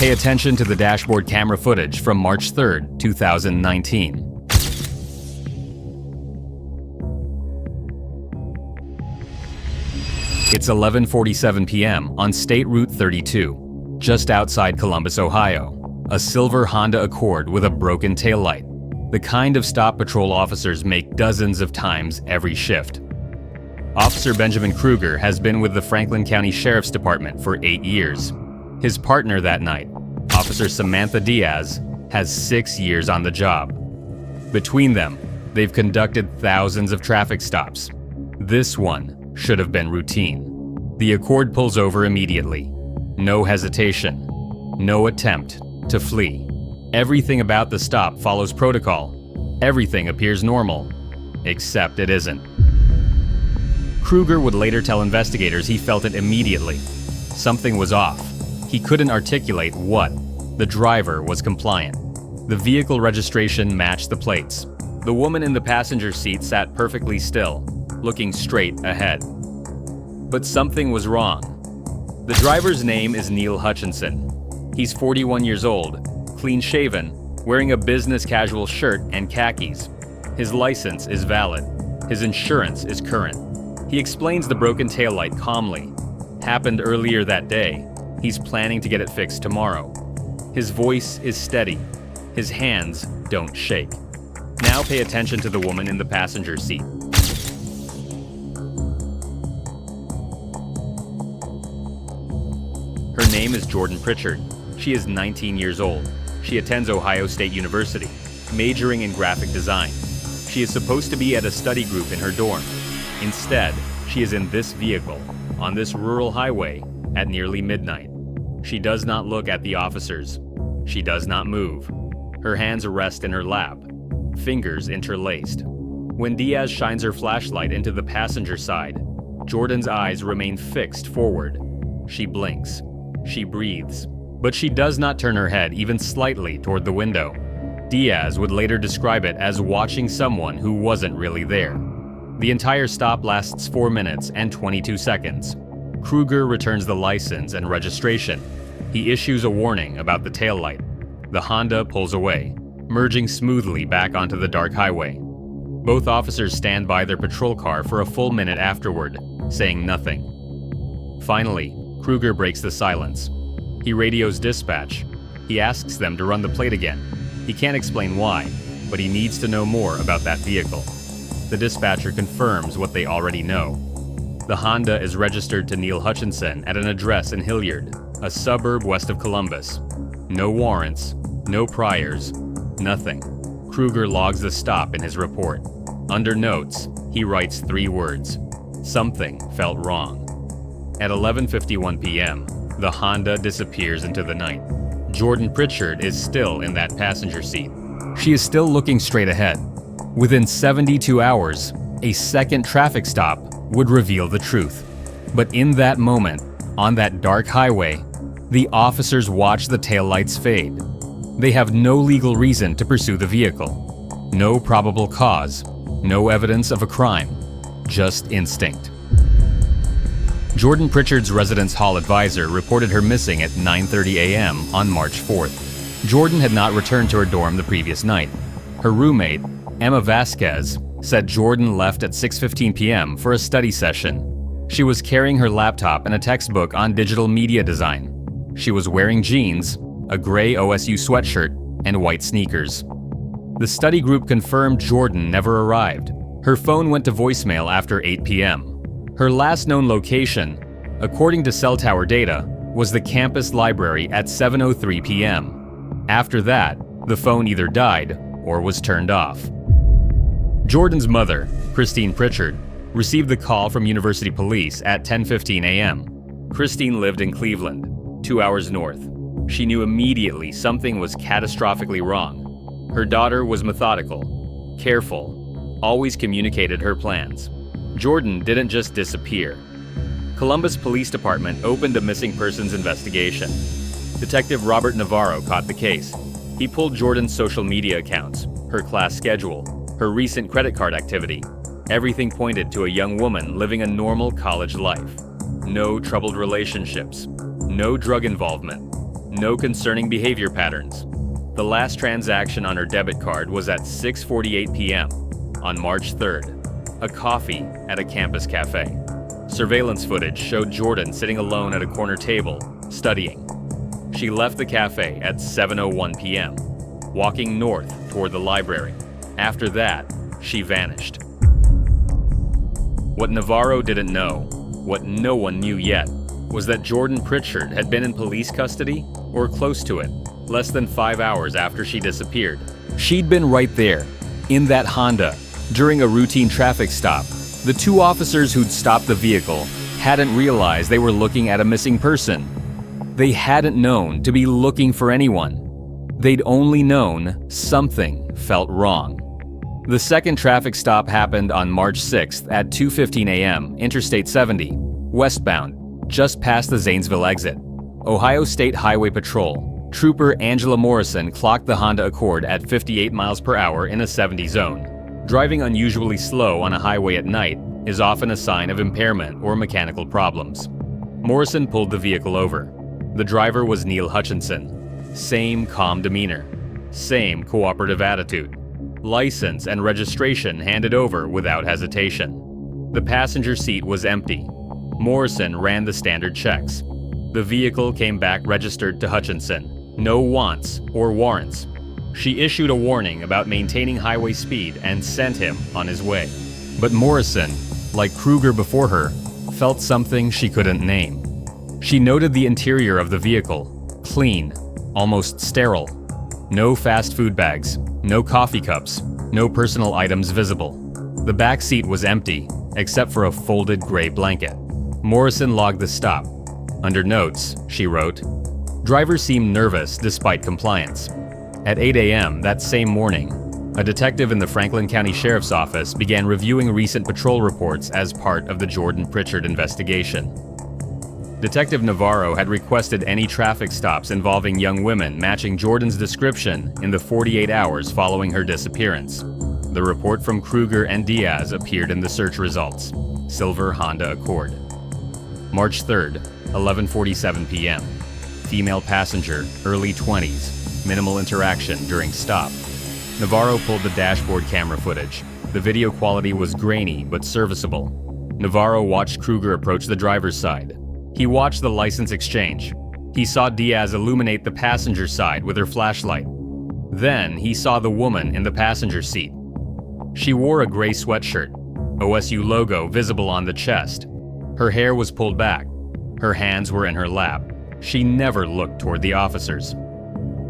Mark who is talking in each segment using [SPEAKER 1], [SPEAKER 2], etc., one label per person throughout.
[SPEAKER 1] Pay attention to the dashboard camera footage from March 3rd, 2019. It's 11:47 p.m. on State Route 32, just outside Columbus, Ohio. A silver Honda Accord with a broken taillight. The kind of stop patrol officers make dozens of times every shift. Officer Benjamin Krueger has been with the Franklin County Sheriff's Department for 8 years. His partner that night, Officer Samantha Diaz, has 6 years on the job. Between them, they've conducted thousands of traffic stops. This one should have been routine. The Accord pulls over immediately. No hesitation. No attempt to flee. Everything about the stop follows protocol. Everything appears normal. Except it isn't. Krueger would later tell investigators he felt it immediately. Something was off. He couldn't articulate what. The driver was compliant. The vehicle registration matched the plates. The woman in the passenger seat sat perfectly still, looking straight ahead. But something was wrong. The driver's name is Neil Hutchinson. He's 41 years old, clean-shaven, wearing a business casual shirt and khakis. His license is valid. His insurance is current. He explains the broken taillight calmly. Happened earlier that day. He's planning to get it fixed tomorrow. His voice is steady. His hands don't shake. Now pay attention to the woman in the passenger seat. Her name is Jordan Pritchard. She is 19 years old. She attends Ohio State University, majoring in graphic design. She is supposed to be at a study group in her dorm. Instead, she is in this vehicle, on this rural highway, at nearly midnight. She does not look at the officers. She does not move. Her hands rest in her lap, fingers interlaced. When Diaz shines her flashlight into the passenger side, Jordan's eyes remain fixed forward. She blinks. She breathes. But she does not turn her head even slightly toward the window. Diaz would later describe it as watching someone who wasn't really there. The entire stop lasts 4 minutes and 22 seconds. Krueger returns the license and registration. He issues a warning about the taillight. The Honda pulls away, merging smoothly back onto the dark highway. Both officers stand by their patrol car for a full minute afterward, saying nothing. Finally, Krueger breaks the silence. He radios dispatch. He asks them to run the plate again. He can't explain why, but he needs to know more about that vehicle. The dispatcher confirms what they already know. The Honda is registered to Neil Hutchinson at an address in Hilliard, a suburb west of Columbus. No warrants, no priors, nothing. Krueger logs the stop in his report. Under notes, he writes 3 words. Something felt wrong. At 11:51 p.m., the Honda disappears into the night. Jordan Pritchard is still in that passenger seat. She is still looking straight ahead. Within 72 hours, a second traffic stop would reveal the truth. But in that moment, on that dark highway, the officers watch the taillights fade. They have no legal reason to pursue the vehicle. No probable cause. No evidence of a crime. Just instinct. Jordan Pritchard's residence hall advisor reported her missing at 9:30 a.m. on March 4th. Jordan had not returned to her dorm the previous night. Her roommate, Emma Vasquez, said Jordan left at 6:15 p.m. for a study session. She was carrying her laptop and a textbook on digital media design. She was wearing jeans, a gray OSU sweatshirt, and white sneakers. The study group confirmed Jordan never arrived. Her phone went to voicemail after 8 p.m. Her last known location, according to cell tower data, was the campus library at 7:03 p.m. After that, the phone either died or was turned off. Jordan's mother, Christine Pritchard, received the call from University Police at 10:15 a.m. Christine lived in Cleveland, 2 hours north. She knew immediately something was catastrophically wrong. Her daughter was methodical, careful, always communicated her plans. Jordan didn't just disappear. Columbus Police Department opened a missing persons investigation. Detective Robert Navarro caught the case. He pulled Jordan's social media accounts, her class schedule, her recent credit card activity. Everything pointed to a young woman living a normal college life. No troubled relationships, no drug involvement, No concerning behavior patterns. The last transaction on her debit card was at 6:48 p.m. on March 3rd, a coffee at a campus cafe. Surveillance footage showed Jordan sitting alone at a corner table, studying. She left the cafe at 7:01 p.m., walking north toward the library. After that, she vanished. What Navarro didn't know, what no one knew yet, was that Jordan Pritchard had been in police custody, or close to it, less than 5 hours after she disappeared. She'd been right there, in that Honda, during a routine traffic stop. The two officers who'd stopped the vehicle hadn't realized they were looking at a missing person. They hadn't known to be looking for anyone. They'd only known something felt wrong. The second traffic stop happened on March 6th at 2:15 a.m., Interstate 70, westbound, just past the Zanesville exit. Ohio State Highway Patrol Trooper Angela Morrison clocked the Honda Accord at 58 miles per hour in a 70 zone. Driving unusually slow on a highway at night is often a sign of impairment or mechanical problems. Morrison pulled the vehicle over. The driver was Neil Hutchinson. Same calm demeanor. Same cooperative attitude. License and registration handed over without hesitation. The passenger seat was empty. Morrison ran the standard checks. The vehicle came back registered to Hutchinson. No wants or warrants. She issued a warning about maintaining highway speed and sent him on his way. But Morrison, like Krueger before her, felt something she couldn't name. She noted the interior of the vehicle. Clean, almost sterile. No fast food bags, no coffee cups, no personal items visible. The back seat was empty, except for a folded gray blanket. Morrison logged the stop. Under notes, she wrote, "Driver seemed nervous despite compliance." At 8 a.m. that same morning, a detective in the Franklin County Sheriff's Office began reviewing recent patrol reports as part of the Jordan Pritchard investigation. Detective Navarro had requested any traffic stops involving young women matching Jordan's description in the 48 hours following her disappearance. The report from Krueger and Diaz appeared in the search results. Silver Honda Accord. March 3rd, 11:47 p.m. Female passenger, early 20s. Minimal interaction during stop. Navarro pulled the dashboard camera footage. The video quality was grainy but serviceable. Navarro watched Krueger approach the driver's side. He watched the license exchange. He saw Diaz illuminate the passenger side with her flashlight. Then he saw the woman in the passenger seat. She wore a gray sweatshirt, OSU logo visible on the chest. Her hair was pulled back. Her hands were in her lap. She never looked toward the officers.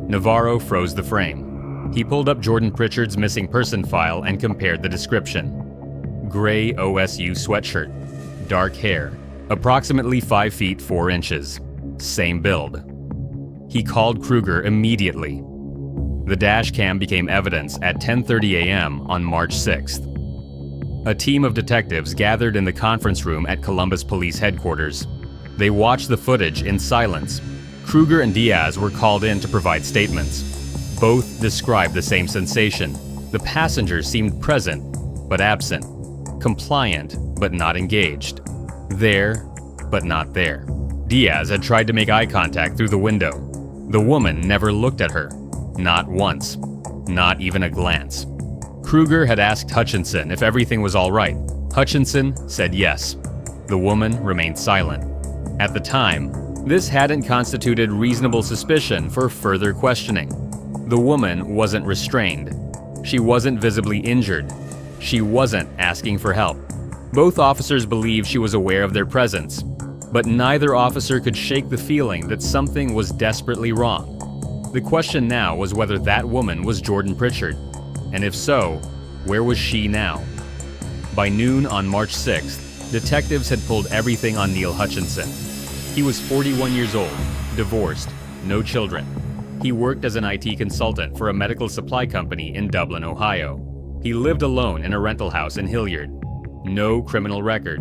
[SPEAKER 1] Navarro froze the frame. He pulled up Jordan Pritchard's missing person file and compared the description. Gray OSU sweatshirt, dark hair, approximately 5 feet 4 inches. Same build. He called Krueger immediately. The dash cam became evidence at 10:30 a.m. on March 6th. A team of detectives gathered in the conference room at Columbus Police Headquarters. They watched the footage in silence. Krueger and Diaz were called in to provide statements. Both described the same sensation. The passenger seemed present, but absent. Compliant, but not engaged. There, but not there. Diaz had tried to make eye contact through the window. The woman never looked at her. Not once. Not even a glance. Krueger had asked Hutchinson if everything was all right. Hutchinson said yes. The woman remained silent. At the time, this hadn't constituted reasonable suspicion for further questioning. The woman wasn't restrained. She wasn't visibly injured. She wasn't asking for help. Both officers believed she was aware of their presence, but neither officer could shake the feeling that something was desperately wrong. The question now was whether that woman was Jordan Pritchard, and if so, where was she now? By noon on March 6th, detectives had pulled everything on Neil Hutchinson. He was 41 years old, divorced, no children. He worked as an IT consultant for a medical supply company in Dublin, Ohio. He lived alone in a rental house in Hilliard. No criminal record,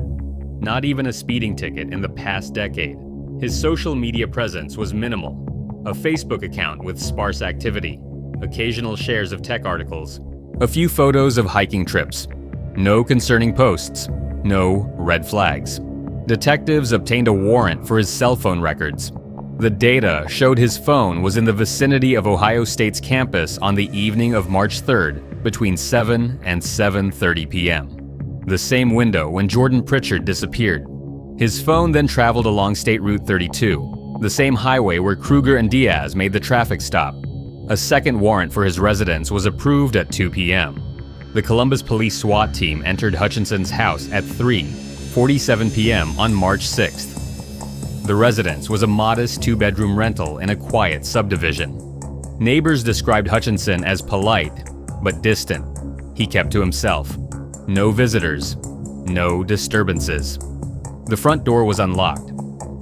[SPEAKER 1] not even a speeding ticket in the past decade. His social media presence was minimal. A Facebook account with sparse activity, occasional shares of tech articles, a few photos of hiking trips. No concerning posts, no red flags. Detectives obtained a warrant for his cell phone records. The data showed his phone was in the vicinity of Ohio State's campus on the evening of March 3rd between 7 and 7:30 p.m., the same window when Jordan Pritchard disappeared. His phone then traveled along State Route 32, the same highway where Krueger and Diaz made the traffic stop. A second warrant for his residence was approved at 2 p.m. The Columbus Police SWAT team entered Hutchinson's house at 3:47 p.m. on March 6th. The residence was a modest two-bedroom rental in a quiet subdivision. Neighbors described Hutchinson as polite, but distant. He kept to himself. No visitors, no disturbances. The front door was unlocked.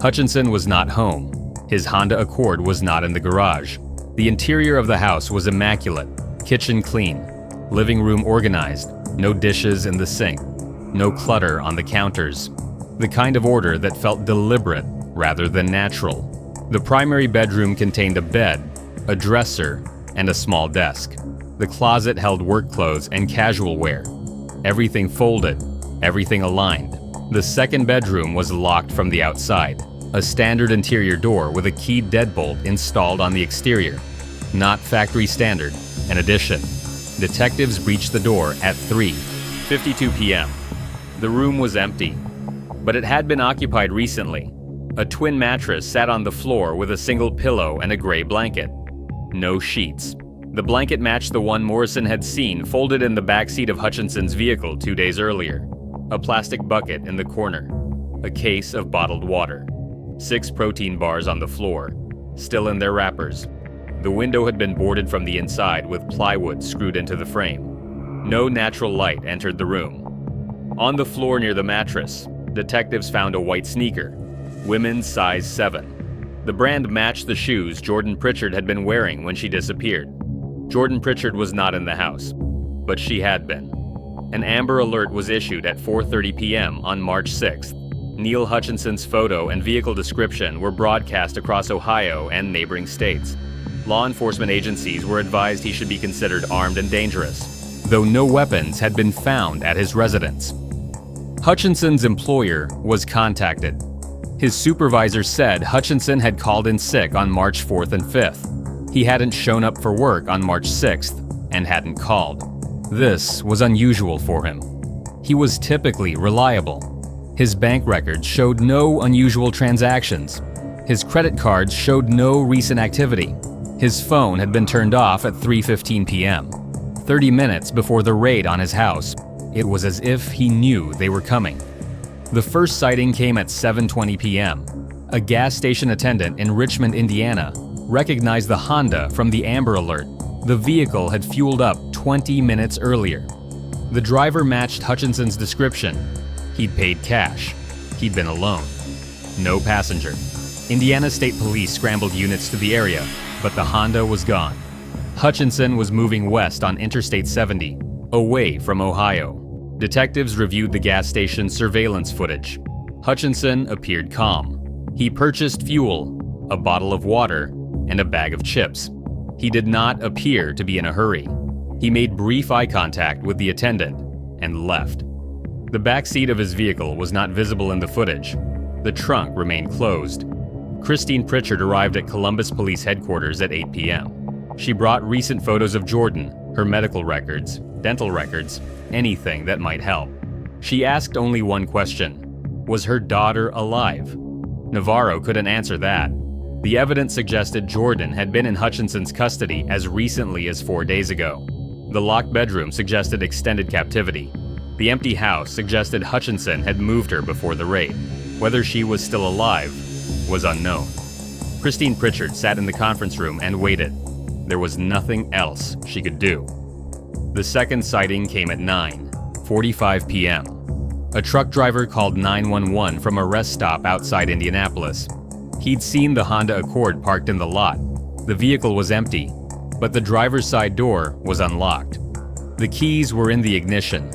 [SPEAKER 1] Hutchinson was not home. His Honda Accord was not in the garage. The interior of the house was immaculate, kitchen clean, living room organized, no dishes in the sink, no clutter on the counters. The kind of order that felt deliberate rather than natural. The primary bedroom contained a bed, a dresser, and a small desk. The closet held work clothes and casual wear. Everything folded, everything aligned. The second bedroom was locked from the outside, a standard interior door with a keyed deadbolt installed on the exterior. Not factory standard, an addition. Detectives breached the door at 3:52 p.m. The room was empty, but it had been occupied recently. A twin mattress sat on the floor with a single pillow and a gray blanket. No sheets. The blanket matched the one Morrison had seen folded in the backseat of Hutchinson's vehicle 2 days earlier. A plastic bucket in the corner. A case of bottled water. 6 protein bars on the floor, still in their wrappers. The window had been boarded from the inside with plywood screwed into the frame. No natural light entered the room. On the floor near the mattress, detectives found a white sneaker, women's size 7. The brand matched the shoes Jordan Pritchard had been wearing when she disappeared. Jordan Pritchard was not in the house, but she had been. An Amber Alert was issued at 4:30 p.m. on March 6th. Neil Hutchinson's photo and vehicle description were broadcast across Ohio and neighboring states. Law enforcement agencies were advised he should be considered armed and dangerous, though no weapons had been found at his residence. Hutchinson's employer was contacted. His supervisor said Hutchinson had called in sick on March 4th and 5th. He hadn't shown up for work on March 6th and hadn't called. This was unusual for him. He was typically reliable. His bank records showed no unusual transactions. His credit cards showed no recent activity. His phone had been turned off at 3:15 p.m., 30 minutes before the raid on his house. It was as if he knew they were coming. The first sighting came at 7:20 p.m. A gas station attendant in Richmond, Indiana, recognized the Honda from the Amber Alert. The vehicle had fueled up 20 minutes earlier. The driver matched Hutchinson's description. He'd paid cash. He'd been alone. No passenger. Indiana State Police scrambled units to the area, but the Honda was gone. Hutchinson was moving west on Interstate 70, away from Ohio. Detectives reviewed the gas station's surveillance footage. Hutchinson appeared calm. He purchased fuel, a bottle of water, and a bag of chips. He did not appear to be in a hurry. He made brief eye contact with the attendant and left. The back seat of his vehicle was not visible in the footage. The trunk remained closed. Christine Pritchard arrived at Columbus Police Headquarters at 8 p.m. She brought recent photos of Jordan, her medical records, dental records, anything that might help. She asked only one question. Was her daughter alive? Navarro couldn't answer that. The evidence suggested Jordan had been in Hutchinson's custody as recently as 4 days ago. The locked bedroom suggested extended captivity. The empty house suggested Hutchinson had moved her before the raid. Whether she was still alive was unknown. Christine Pritchard sat in the conference room and waited. There was nothing else she could do. The second sighting came at 9:45 p.m. A truck driver called 911 from a rest stop outside Indianapolis. He'd seen the Honda Accord parked in the lot. The vehicle was empty, but the driver's side door was unlocked. The keys were in the ignition.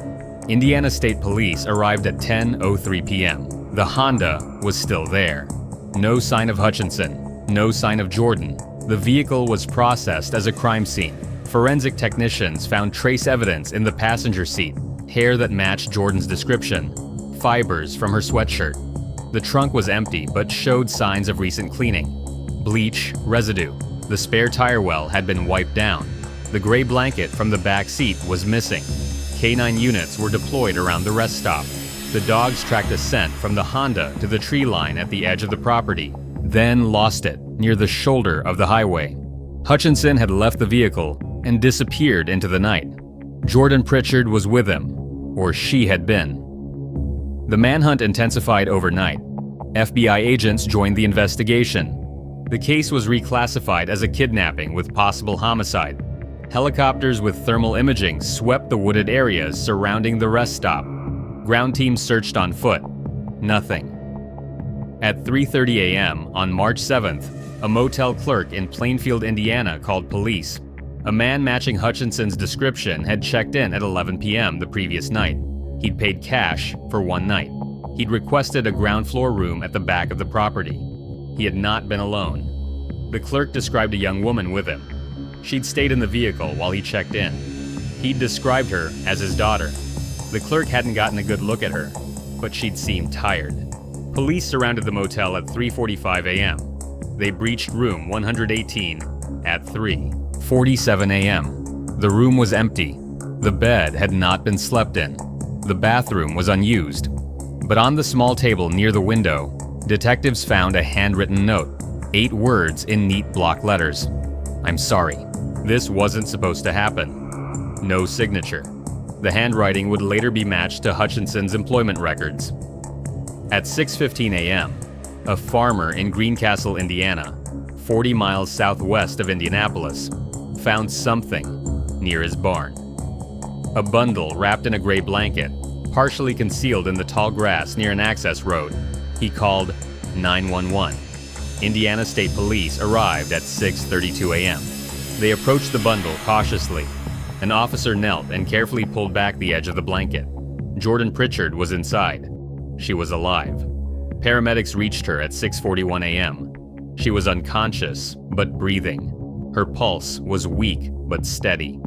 [SPEAKER 1] Indiana State Police arrived at 10:03 p.m. The Honda was still there. No sign of Hutchinson, no sign of Jordan. The vehicle was processed as a crime scene. Forensic technicians found trace evidence in the passenger seat, hair that matched Jordan's description, fibers from her sweatshirt. The trunk was empty but showed signs of recent cleaning. bleach, residue. The spare tire well had been wiped down. The gray blanket from the back seat was missing. Canine units were deployed around the rest stop. The dogs tracked a scent from the Honda to the tree line at the edge of the property, then lost it near the shoulder of the highway. Hutchinson had left the vehicle and disappeared into the night. Jordan Pritchard was with him, or she had been. The manhunt intensified overnight. FBI agents joined the investigation. The case was reclassified as a kidnapping with possible homicide. Helicopters with thermal imaging swept the wooded areas surrounding the rest stop. Ground teams searched on foot. Nothing. At 3:30 a.m. on March 7th, a motel clerk in Plainfield, Indiana called police. A man matching Hutchinson's description had checked in at 11 p.m. the previous night. He'd paid cash for one night. He'd requested a ground floor room at the back of the property. He had not been alone. The clerk described a young woman with him. She'd stayed in the vehicle while he checked in. He'd described her as his daughter. The clerk hadn't gotten a good look at her, but she'd seemed tired. Police surrounded the motel at 3:45 a.m. They breached room 118 at 3:47 a.m. The room was empty. The bed had not been slept in. The bathroom was unused. But on the small table near the window, detectives found a handwritten note, 8 words in neat block letters. "I'm sorry. This wasn't supposed to happen." No signature. The handwriting would later be matched to Hutchinson's employment records. At 6:15 a.m., a farmer in Greencastle, Indiana, 40 miles southwest of Indianapolis, found something near his barn. A bundle wrapped in a gray blanket, partially concealed in the tall grass near an access road. He called 911. Indiana State Police arrived at 6:32 a.m. They approached the bundle cautiously. An officer knelt and carefully pulled back the edge of the blanket. Jordan Pritchard was inside. She was alive. Paramedics reached her at 6:41 a.m. She was unconscious, but breathing. Her pulse was weak, but steady.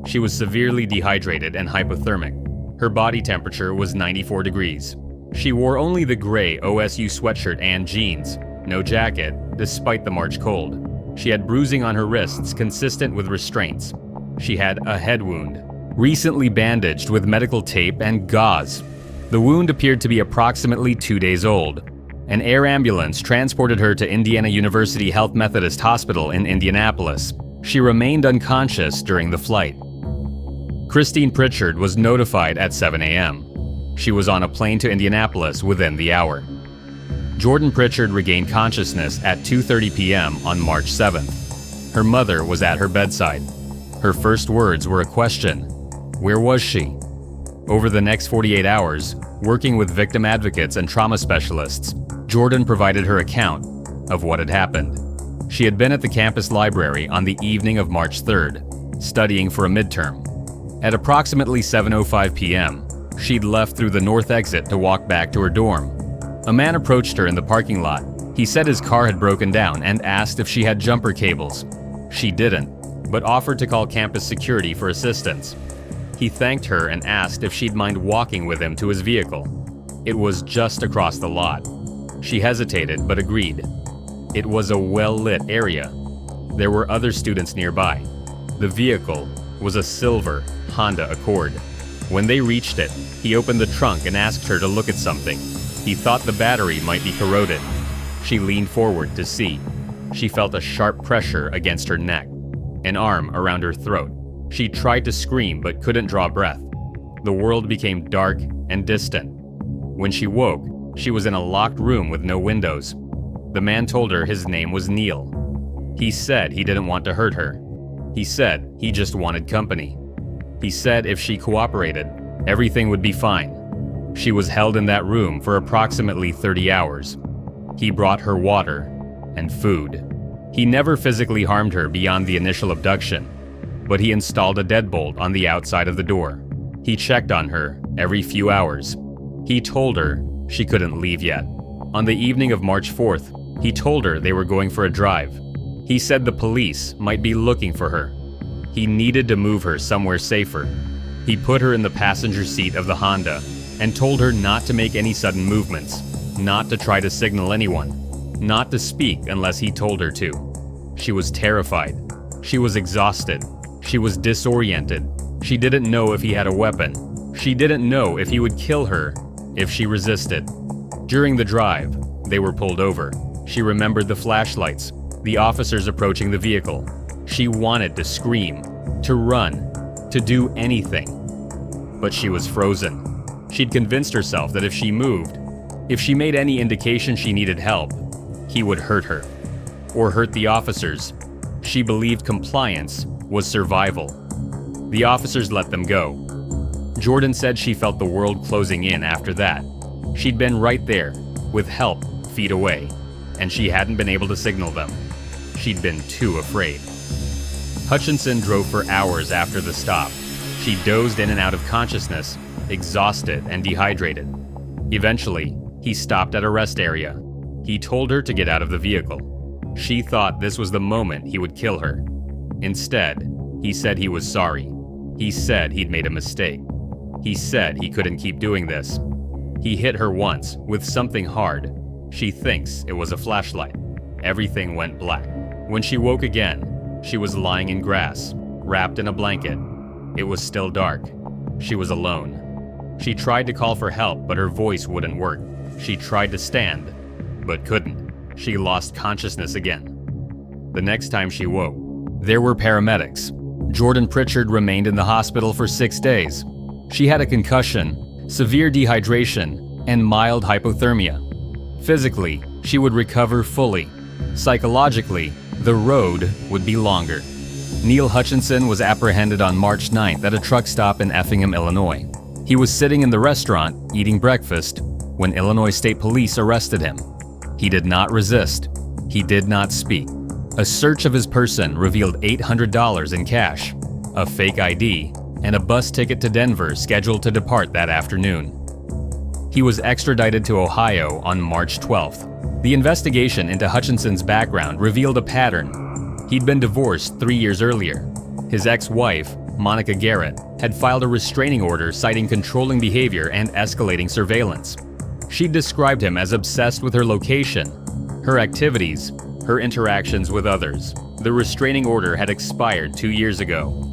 [SPEAKER 1] She was severely dehydrated and hypothermic. Her body temperature was 94 degrees. She wore only the gray OSU sweatshirt and jeans, no jacket, despite the March cold. She had bruising on her wrists consistent with restraints. She had a head wound, recently bandaged with medical tape and gauze. The wound appeared to be approximately 2 days old. An air ambulance transported her to Indiana University Health Methodist Hospital in Indianapolis. She remained unconscious during the flight. Christine Pritchard was notified at 7 a.m. She was on a plane to Indianapolis within the hour. Jordan Pritchard regained consciousness at 2:30 p.m. on March 7th. Her mother was at her bedside. Her first words were a question: where was she? Over the next 48 hours, working with victim advocates and trauma specialists, Jordan provided her account of what had happened. She had been at the campus library on the evening of March 3rd, studying for a midterm. At approximately 7:05 p.m., she'd left through the north exit to walk back to her dorm. A man approached her in the parking lot. He said his car had broken down and asked if she had jumper cables. She didn't, but offered to call campus security for assistance. He thanked her and asked if she'd mind walking with him to his vehicle. It was just across the lot. She hesitated but agreed. It was a well-lit area. There were other students nearby. The vehicle was a silver Honda Accord. When they reached it, he opened the trunk and asked her to look at something. He thought the battery might be corroded. She leaned forward to see. She felt a sharp pressure against her neck, an arm around her throat. She tried to scream but couldn't draw breath. The world became dark and distant. When she woke, she was in a locked room with no windows. The man told her his name was Neil. He said he didn't want to hurt her. He said he just wanted company. He said if she cooperated, everything would be fine. She was held in that room for approximately 30 hours. He brought her water and food. He never physically harmed her beyond the initial abduction, but he installed a deadbolt on the outside of the door. He checked on her every few hours. He told her she couldn't leave yet. On the evening of March 4th, he told her they were going for a drive. He said the police might be looking for her. He needed to move her somewhere safer. He put her in the passenger seat of the Honda and told her not to make any sudden movements, not to try to signal anyone. not to speak unless he told her to. She was terrified. She was exhausted. She was disoriented. She didn't know if he had a weapon. She didn't know if he would kill her if she resisted. During the drive, they were pulled over. She remembered the flashlights, the officers approaching the vehicle. She wanted to scream, to run, to do anything. But she was frozen. She'd convinced herself that if she moved, if she made any indication she needed help, he would hurt her, or hurt the officers. She believed compliance was survival. The officers let them go. Jordan said she felt the world closing in after that. She'd been right there, with help feet away, and she hadn't been able to signal them. She'd been too afraid. Hutchinson drove for hours after the stop. She dozed in and out of consciousness, exhausted and dehydrated. Eventually, he stopped at a rest area. He told her to get out of the vehicle. She thought this was the moment he would kill her. Instead, he said he was sorry. He said he'd made a mistake. He said he couldn't keep doing this. He hit her once with something hard. She thinks it was a flashlight. Everything went black. When she woke again, she was lying in grass, wrapped in a blanket. It was still dark. She was alone. She tried to call for help, but her voice wouldn't work. She tried to stand, but couldn't. She lost consciousness again. The next time she woke, there were paramedics. Jordan Pritchard remained in the hospital for 6 days. She had a concussion, severe dehydration, and mild hypothermia. Physically, she would recover fully. Psychologically, the road would be longer. Neil Hutchinson was apprehended on March 9th at a truck stop in Effingham, Illinois. He was sitting in the restaurant, eating breakfast, when Illinois State Police arrested him. He did not resist. He did not speak. A search of his person revealed $800 in cash, a fake ID, and a bus ticket to Denver scheduled to depart that afternoon. He was extradited to Ohio on March 12th. The investigation into Hutchinson's background revealed a pattern. He'd been divorced 3 years earlier. His ex-wife, Monica Garrett, had filed a restraining order citing controlling behavior and escalating surveillance. She described him as obsessed with her location, her activities, her interactions with others. The restraining order had expired 2 years ago.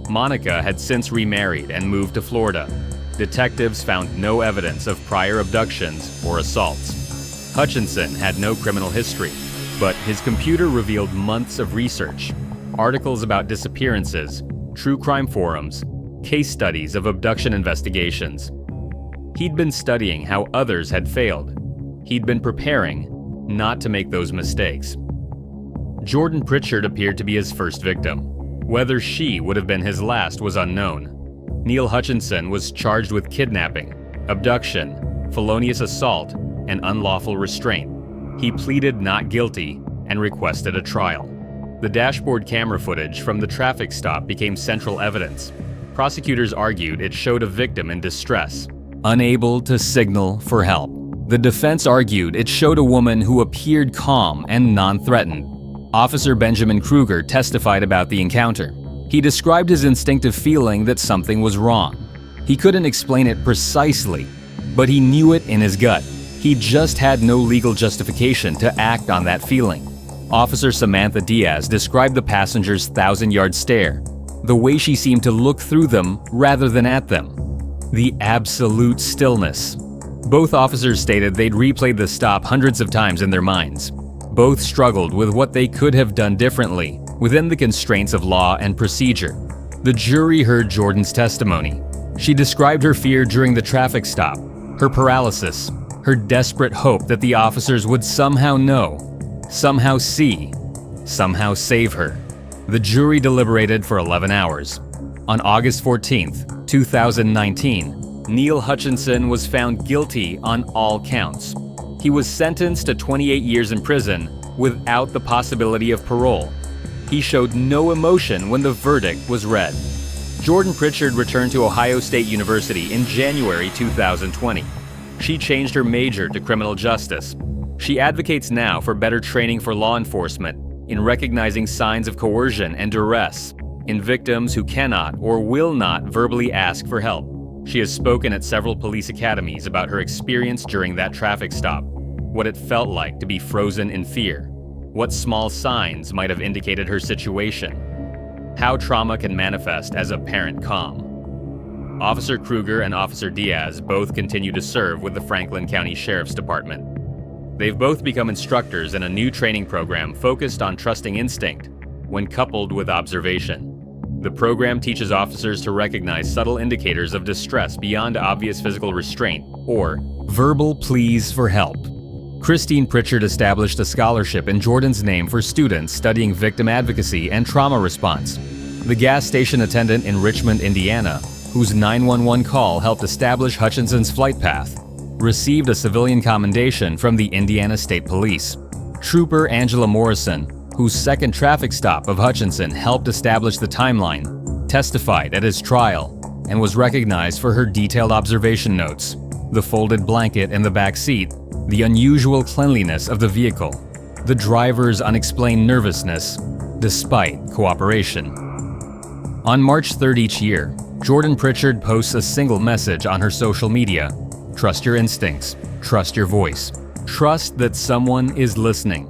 [SPEAKER 1] Monica had since remarried and moved to Florida. Detectives found no evidence of prior abductions or assaults. Hutchinson had no criminal history, but his computer revealed months of research, articles about disappearances, true crime forums, case studies of abduction investigations. He'd been studying how others had failed. He'd been preparing not to make those mistakes. Jordan Pritchard appeared to be his first victim. Whether she would have been his last was unknown. Neil Hutchinson was charged with kidnapping, abduction, felonious assault, and unlawful restraint. He pleaded not guilty and requested a trial. The dashboard camera footage from the traffic stop became central evidence. Prosecutors argued it showed a victim in distress, unable to signal for help. The defense argued it showed a woman who appeared calm and non-threatened. Officer Benjamin Krueger testified about the encounter. He described his instinctive feeling that something was wrong. He couldn't explain it precisely, but he knew it in his gut. He just had no legal justification to act on that feeling. Officer Samantha Diaz described the passenger's 1,000-yard stare, the way she seemed to look through them rather than at them. The absolute stillness. Both officers stated they'd replayed the stop hundreds of times in their minds. Both struggled with what they could have done differently within the constraints of law and procedure. The jury heard Jordan's testimony. She described her fear during the traffic stop, her paralysis, her desperate hope that the officers would somehow know, somehow see, somehow save her. The jury deliberated for 11 hours. On August 14th, 2019, Neil Hutchinson was found guilty on all counts. He was sentenced to 28 years in prison without the possibility of parole. He showed no emotion when the verdict was read. Jordan Pritchard returned to Ohio State University in January 2020. She changed her major to criminal justice. She advocates now for better training for law enforcement in recognizing signs of coercion and duress in victims who cannot or will not verbally ask for help. She has spoken at several police academies about her experience during that traffic stop. what it felt like to be frozen in fear, what small signs might have indicated her situation, how trauma can manifest as apparent calm. Officer Krueger and Officer Diaz both continue to serve with the Franklin County Sheriff's Department. They've both become instructors in a new training program focused on trusting instinct when coupled with observation. The program teaches officers to recognize subtle indicators of distress beyond obvious physical restraint or verbal pleas for help. Christine Pritchard established a scholarship in Jordan's name for students studying victim advocacy and trauma response. The gas station attendant in Richmond, Indiana, whose 911 call helped establish Hutchinson's flight path, received a civilian commendation from the Indiana State Police. Trooper Angela Morrison, whose second traffic stop of Hutchinson helped establish the timeline, testified at his trial and was recognized for her detailed observation notes, the folded blanket in the back seat, the unusual cleanliness of the vehicle, the driver's unexplained nervousness, despite cooperation. On March 3rd each year, Jordan Pritchard posts a single message on her social media: trust your instincts, trust your voice, trust that someone is listening.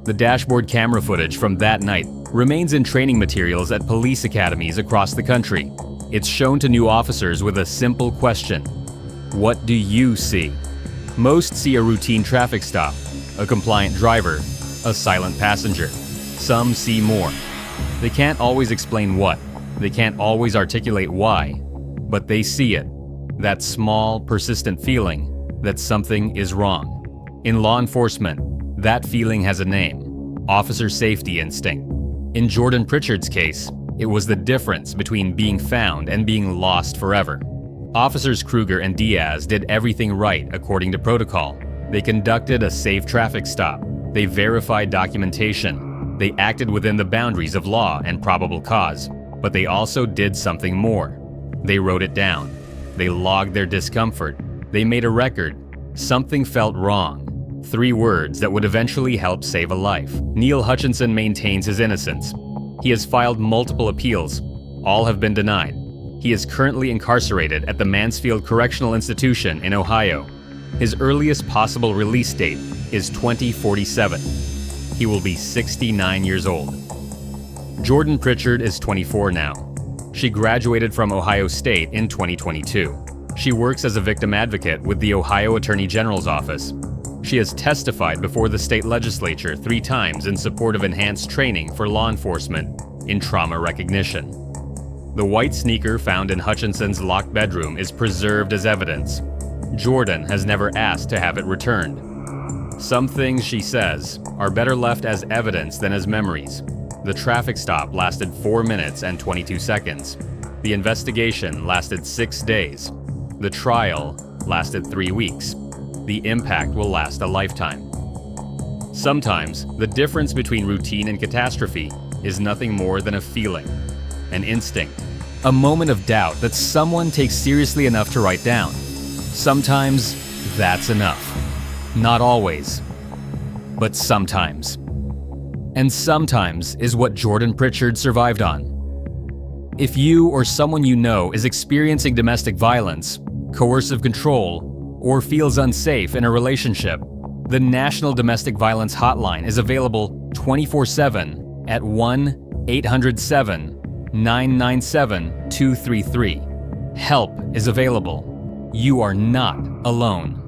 [SPEAKER 1] The dashboard camera footage from that night remains in training materials at police academies across the country. It's shown to new officers with a simple question: what do you see? Most see a routine traffic stop, a compliant driver, a silent passenger. Some see more. They can't always explain what, they can't always articulate why, but they see it. That small, persistent feeling that something is wrong. In law enforcement, that feeling has a name: officer safety instinct. In Jordan Pritchard's case, it was the difference between being found and being lost forever. Officers Krueger and Diaz did everything right according to protocol. They conducted a safe traffic stop. They verified documentation. They acted within the boundaries of law and probable cause. But they also did something more. They wrote it down. They logged their discomfort. They made a record. Something felt wrong. 3 words that would eventually help save a life. Neil Hutchinson maintains his innocence. He has filed multiple appeals. All have been denied. He is currently incarcerated at the Mansfield Correctional Institution in Ohio. His earliest possible release date is 2047. He will be 69 years old. Jordan Pritchard is 24 now. She graduated from Ohio State in 2022. She works as a victim advocate with the Ohio Attorney General's office. She has testified before the state legislature 3 times in support of enhanced training for law enforcement in trauma recognition. The white sneaker found in Hutchinson's locked bedroom is preserved as evidence. Jordan has never asked to have it returned. Some things, she says, are better left as evidence than as memories. The traffic stop lasted 4 minutes and 22 seconds. The investigation lasted 6 days. The trial lasted 3 weeks. The impact will last a lifetime. Sometimes, the difference between routine and catastrophe is nothing more than a feeling, an instinct, a moment of doubt that someone takes seriously enough to write down. Sometimes, that's enough. Not always, but sometimes. And sometimes is what Jordan Pritchard survived on. If you or someone you know is experiencing domestic violence, coercive control, or feels unsafe in a relationship, the National Domestic Violence Hotline is available 24/7 at 1-800-7-997-233. Help is available. You are not alone.